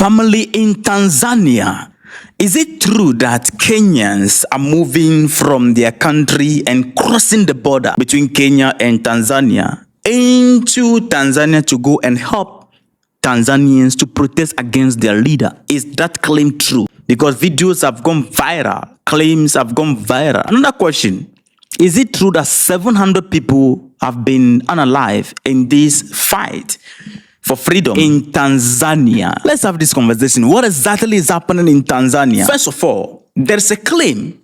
family in Tanzania. Is it true that Kenyans are moving from their country and crossing the border between Kenya and Tanzania into Tanzania to go and help Tanzanians to protest against their leader? Is that claim true? Because videos have gone viral, claims have gone viral. Another question, is it true that 700 people have been unalive in this fight for freedom in Tanzania? Let's have this conversation. What exactly is happening in Tanzania? First of all, there's a claim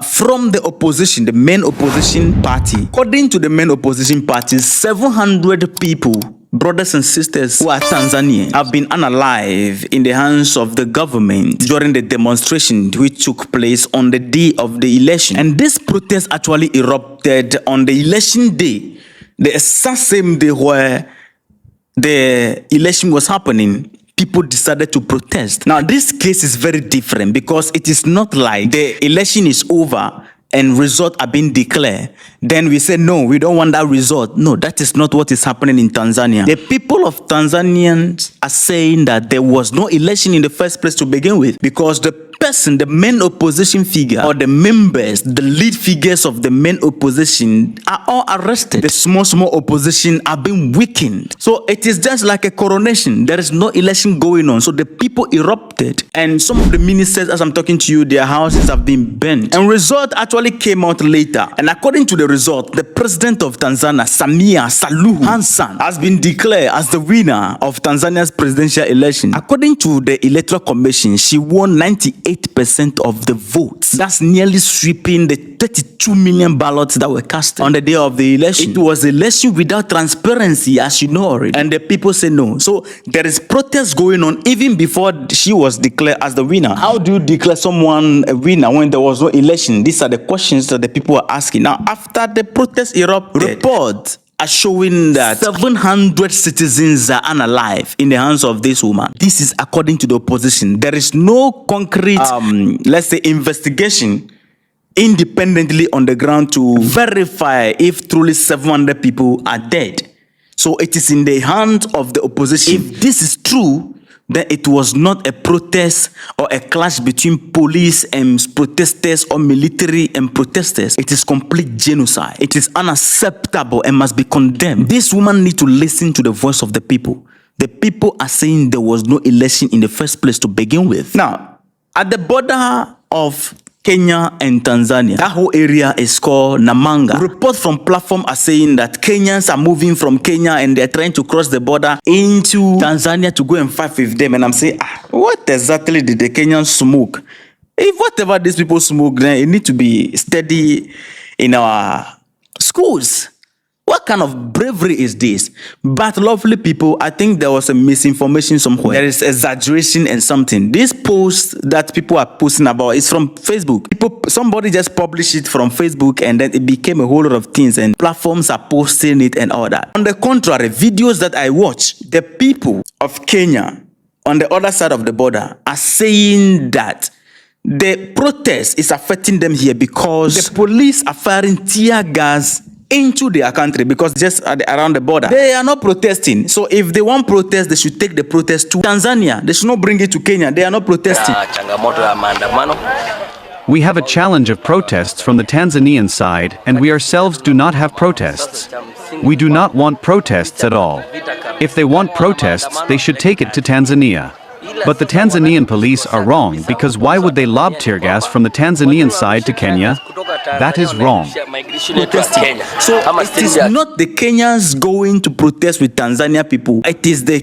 from the opposition, the main opposition party. According to the main opposition party, 700 people, brothers and sisters who are Tanzanians, have been unalive in the hands of the government during the demonstration which took place on the day of the election. And this protest actually erupted on the election day, the exact same day where the election was happening. People decided to protest. Now, this case is very different because it is not like the election is over and results are being declared. Then we say, no, we don't want that result. No, that is not what is happening in Tanzania. The people of Tanzania are saying that there was no election in the first place to begin with because the person, the main opposition figure, or the members, the lead figures of the main opposition are all arrested. The small opposition are being weakened. So it is just like a coronation. There is no election going on. So the people erupted. And some of the ministers, as I'm talking to you, their houses have been burnt. And result actually came out later. And according to the result, the president of Tanzania, Samia Suluhu Hassan, has been declared as the winner of Tanzania's presidential election. According to the Electoral Commission, she won 98% of the votes. That's nearly sweeping the 32 million ballots that were cast on the day of the election. It was an election without transparency, as you know already. And the people say no. So there is protest going on even before she was declared as the winner. How do you declare someone a winner when there was no election? These are the questions that the people are asking. Now, after the protest erupted, reports are showing that 700 citizens are unalive in the hands of this woman. This is according to the opposition. There is no concrete, let's say, investigation independently on the ground to verify if truly 700 people are dead. So it is in the hands of the opposition. If this is true, then it was not a protest or a clash between police and protesters or military and protesters. It is complete genocide. It is unacceptable and must be condemned. This woman needs to listen to the voice of the people. The people are saying there was no election in the first place to begin with. Now, at the border of Kenya and Tanzania, that whole area is called Namanga. Reports from platform are saying that Kenyans are moving from Kenya and they're trying to cross the border into Tanzania to go and fight with them. And I'm saying, what exactly did the Kenyans smoke? If whatever these people smoke, then it needs to be studied in our schools. What kind of bravery is this? But lovely people, I think there was a misinformation somewhere. There is exaggeration and something. This post that people are posting about is from Facebook. Somebody just published it from Facebook and then it became a whole lot of things and platforms are posting it and all that. On the contrary, videos that I watch, the people of Kenya on the other side of the border are saying that the protest is affecting them here because the police are firing tear gas into their country because just around the border. They are not protesting. So if they want protest, they should take the protest to Tanzania. They should not bring it to Kenya. They are not protesting. We have a challenge of protests from the Tanzanian side, and we ourselves do not have protests. We do not want protests at all. If they want protests, they should take it to Tanzania. But the Tanzanian police are wrong because why would they lob tear gas from the Tanzanian side to Kenya? That is wrong. So it is not the Kenyans going to protest with Tanzania people. It is the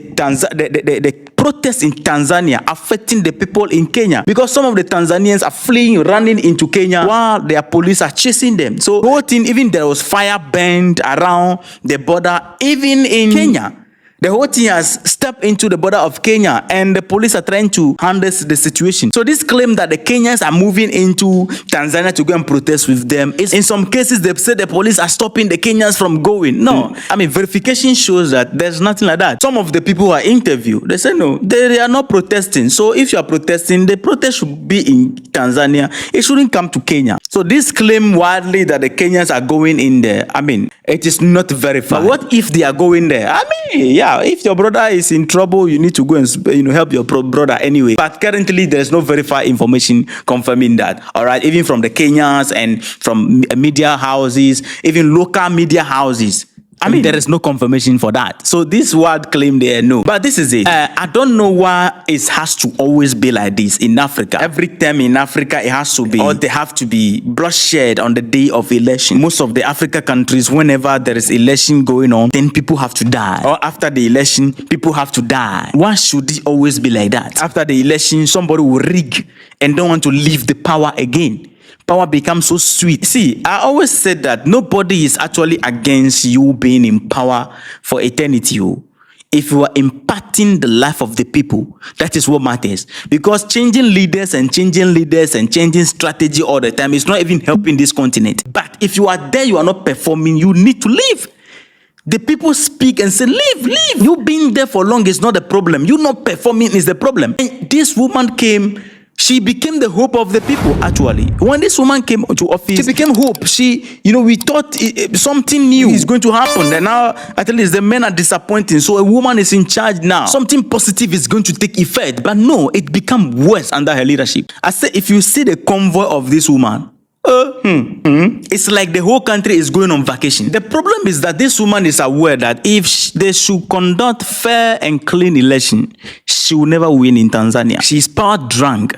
protest in Tanzania affecting the people in Kenya because some of the Tanzanians are fleeing, running into Kenya while their police are chasing them. So the whole thing, even there was fire burned around the border, even in Kenya. The whole thing has stepped into the border of Kenya and the police are trying to handle the situation. So this claim that the Kenyans are moving into Tanzania to go and protest with them is, in some cases, they say the police are stopping the Kenyans from going. No, I mean, verification shows that there's nothing like that. Some of the people who are interviewed, they say no, they are not protesting. So if you are protesting, the protest should be in Tanzania. It shouldn't come to Kenya. So this claim widely that the Kenyans are going in there, I mean, it is not verified. But what if they are going there? I mean, yeah, Yeah, if your brother is in trouble, you need to go and help your brother anyway. But currently, there is no verified information confirming that. All right, even from the Kenyans and from media houses, even local media houses. I mean, there is no confirmation for that. So this word claim there, no. But this is it. I don't know why it has to always be like this in Africa. Every time in Africa, it has to be, or they have to be bloodshed on the day of election. Most of the Africa countries, whenever there is election going on, then people have to die. Or after the election, people have to die. Why should it always be like that? After the election, somebody will rig and don't want to leave the power again. Power becomes so sweet. See, I always said that nobody is actually against you being in power for eternity. If you are impacting the life of the people, that is what matters. Because changing leaders and changing strategy all the time is not even helping this continent. But if you are there, you are not performing, you need to leave. The people speak and say, leave. You being there for long is not the problem. You not performing is the problem. And this woman came. She became the hope of the people, actually. When this woman came to office, she became hope. We thought something new is going to happen. And now, at least the men are disappointing. So a woman is in charge now. Something positive is going to take effect. But no, it became worse under her leadership. I say, if you see the convoy of this woman, it's like the whole country is going on vacation. The problem is that this woman is aware that if they should conduct fair and clean election, she will never win in Tanzania. She is power drunk.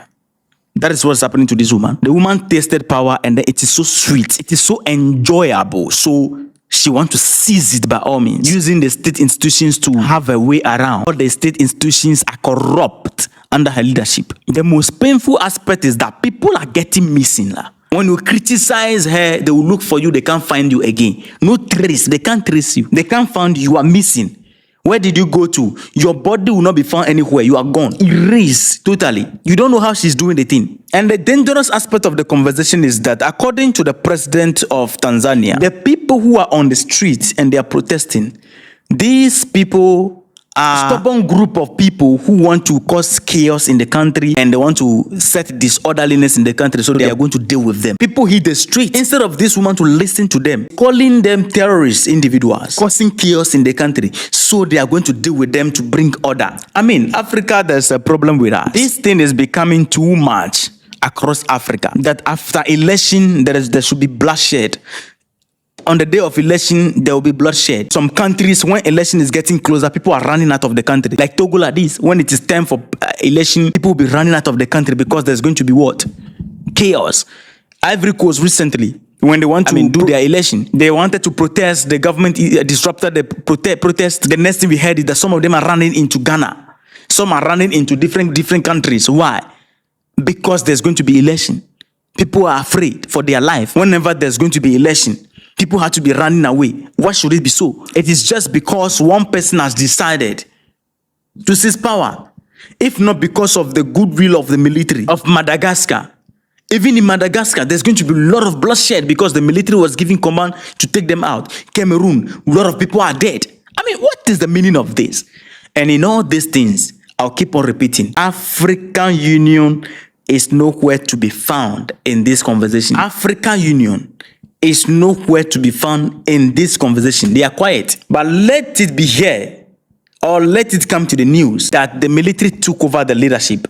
That is what's happening to this woman. The woman tasted power and it is so sweet. It is so enjoyable. So she wants to seize it by all means, using the state institutions to have a way around. All the state institutions are corrupt under her leadership. The most painful aspect is that people are getting missing. When you criticize her, they will look for you. They can't find you again. No trace. They can't trace you. They can't find you. You are missing. Where did you go to? Your body will not be found anywhere. You are gone. Erased totally. You don't know how she's doing the thing. And the dangerous aspect of the conversation is that according to the president of Tanzania, the people who are on the streets and they are protesting, these people are a stubborn group of people who want to cause chaos in the country and they want to set disorderliness in the country, so they are going to deal with them. People hit the street instead of this woman to listen to them, calling them terrorist individuals, causing chaos in the country, so they are going to deal with them to bring order. I mean, Africa, there's a problem with us. This thing is becoming too much across Africa, that after election, there should be bloodshed. On the day of election, there will be bloodshed. Some countries, when election is getting closer, people are running out of the country. Like Togo like this, when it is time for election, people will be running out of the country because there's going to be what? Chaos. Ivory Coast recently, when they want to do their election, they wanted to protest. The government disrupted the protest. The next thing we heard is that some of them are running into Ghana. Some are running into different countries. Why? Because there's going to be election. People are afraid for their life. Whenever there's going to be election, people have to be running away. Why should it be so? It is just because one person has decided to seize power. If not because of the goodwill of the military of Madagascar. Even in Madagascar, there's going to be a lot of bloodshed because the military was giving command to take them out. Cameroon, a lot of people are dead. I mean, what is the meaning of this? And in all these things, I'll keep on repeating. African Union is nowhere to be found in this conversation. African Union is nowhere to be found in this conversation. They are quiet. But let it be here, or let it come to the news that the military took over the leadership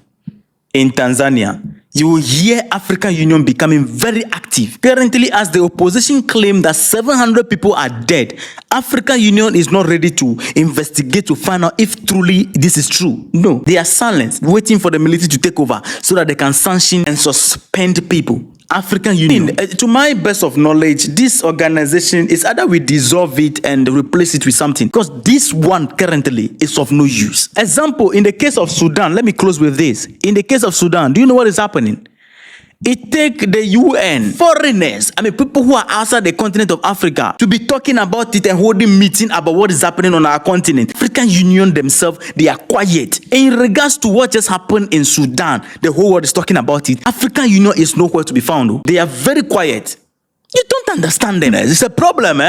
in Tanzania. You will hear African Union becoming very active. Currently, as the opposition claim that 700 people are dead, African Union is not ready to investigate to find out if truly this is true. No, they are silent, waiting for the military to take over so that they can sanction and suspend people. African Union. To my best of knowledge, this organization is either we dissolve it and replace it with something, because this one currently is of no use. Example, in the case of Sudan, let me close with this. In the case of Sudan, do you know what is happening? It takes the UN, foreigners, people who are outside the continent of Africa, to be talking about it and holding meeting about what is happening on our continent. African Union themselves, they are quiet. In regards to what just happened in Sudan, the whole world is talking about it. African Union is nowhere to be found. They are very quiet. You don't understand them. It's a problem,